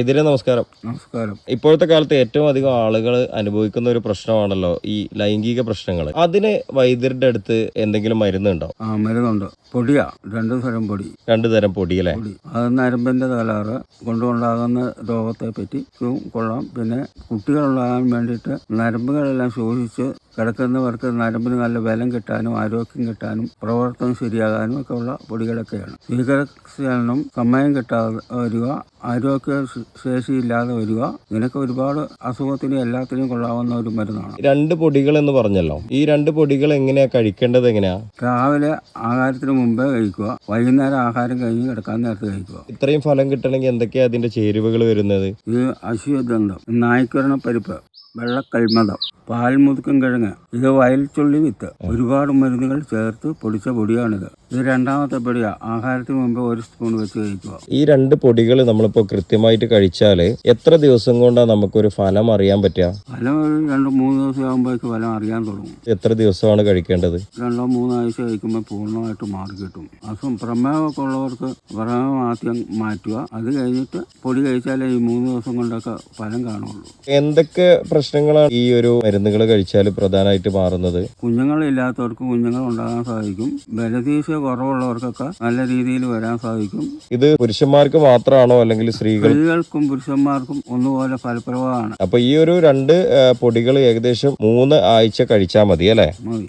ഇതിലെ നമസ്കാരം. നമസ്കാരം. ഇപ്പോഴത്തെ കാലത്ത് ഏറ്റവും അധികം ആളുകൾ അനുഭവിക്കുന്ന ഒരു പ്രശ്നമാണല്ലോ ഈ ലൈംഗിക പ്രശ്നങ്ങൾ. അതിന് വൈദ്യരുടെ അടുത്ത് എന്തെങ്കിലും മരുന്നുണ്ടോ? മരുന്നുണ്ട്. പൊടിയാ, 2 തരം പൊടി. 2 തരം പൊടി അല്ലേ? അത് നരമ്പിന്റെ തകരാറ് കൊണ്ടുണ്ടാകുന്ന രോഗത്തെ പറ്റി കൊള്ളാം. പിന്നെ കുട്ടികളുണ്ടാകാൻ വേണ്ടിയിട്ട് നരമ്പുകളെല്ലാം ശോഷിച്ച് കിടക്കുന്നവർക്ക് നരമ്പിന് നല്ല ബലം കിട്ടാനും ആരോഗ്യം കിട്ടാനും പ്രവർത്തനം ശരിയാകാനും ഒക്കെ ഉള്ള പൊടികളൊക്കെയാണ്. സ്വീകരണം സമയം കിട്ടാതെ വരിക, ആരോഗ്യ ശേഷിയില്ലാതെ വരിക, ഇങ്ങനെയൊക്കെ ഒരുപാട് അസുഖത്തിനും എല്ലാത്തിനും കൊള്ളാവുന്ന ഒരു മരുന്നാണ്. 2 പൊടികൾ എന്ന് പറഞ്ഞല്ലോ, ഈ 2 പൊടികൾ എങ്ങനെയാ കഴിക്കേണ്ടത്? എങ്ങനെയാ? രാവിലെ ആഹാരത്തിന് മുമ്പേ കഴിക്കുക, വൈകുന്നേരം ആഹാരം കഴിഞ്ഞ് കിടക്കാൻ നേരത്തെ കഴിക്കുക. ഇത്രയും ഫലം കിട്ടണമെങ്കിൽ എന്തൊക്കെയാ അതിന്റെ ചേരുവകൾ വരുന്നത്? ഇത് അശ്വഗന്ധം, നായ്ക്കുരണ പരിപ്പ്, വെള്ളക്കൽമതം, പാൽമുതുക്കും കിഴങ്ങ്, ഇത് വയൽച്ചുള്ളി വിത്ത്, ഒരുപാട് മരുന്നുകൾ ചേർത്ത് പൊടിച്ച പൊടിയാണിത്. ഇത് 2ാമത്തെ പൊടിയാ. ആഹാരത്തിന് മുമ്പ് 1 സ്പൂൺ വെച്ച് കഴിക്കുക. ഈ 2 പൊടികൾ നമ്മളിപ്പോൾ കൃത്യമായിട്ട് കഴിച്ചാല് എത്ര ദിവസം കൊണ്ടാണ് നമുക്കൊരു ഫലം അറിയാൻ പറ്റുക? ഫലം ഒരു 2-3 ദിവസം ആകുമ്പോഴേക്ക് ഫലം അറിയാൻ തുടങ്ങും. എത്ര ദിവസമാണ് കഴിക്കേണ്ടത്? 2-3 ആഴ്ച കഴിക്കുമ്പോൾ പൂർണ്ണമായിട്ട് മാറി കിട്ടും. പ്രമേഹമൊക്കെ ഉള്ളവർക്ക് പ്രമേഹം ആദ്യം മാറ്റുക, അത് കഴിഞ്ഞിട്ട് പൊടി കഴിച്ചാലേ ഈ 3 ദിവസം കൊണ്ടൊക്കെ ഫലം കാണുള്ളൂ. എന്തൊക്കെ പ്രശ്നങ്ങളാണ് ഈ ഒരു മരുന്നുകൾ കഴിച്ചാൽ പ്രധാനമായിട്ട് മാറുന്നത്? കുഞ്ഞുങ്ങളില്ലാത്തവർക്ക് കുഞ്ഞുങ്ങൾ ഉണ്ടാകാൻ സാധിക്കും. ബലദീശ കുറവുള്ളവർക്കൊക്കെ നല്ല രീതിയിൽ വരാൻ സാധിക്കും. ഇത് പുരുഷന്മാർക്ക് മാത്രമാണോ അല്ലെങ്കിൽ സ്ത്രീകൾക്കും പുരുഷന്മാർക്കും ഒന്നുപോലെ ഫലപ്രദമാണ്. അപ്പൊ ഈ ഒരു 2 പൊടികൾ ഏകദേശം 3 ആഴ്ച കഴിച്ചാൽ മതി അല്ലേ? മതി.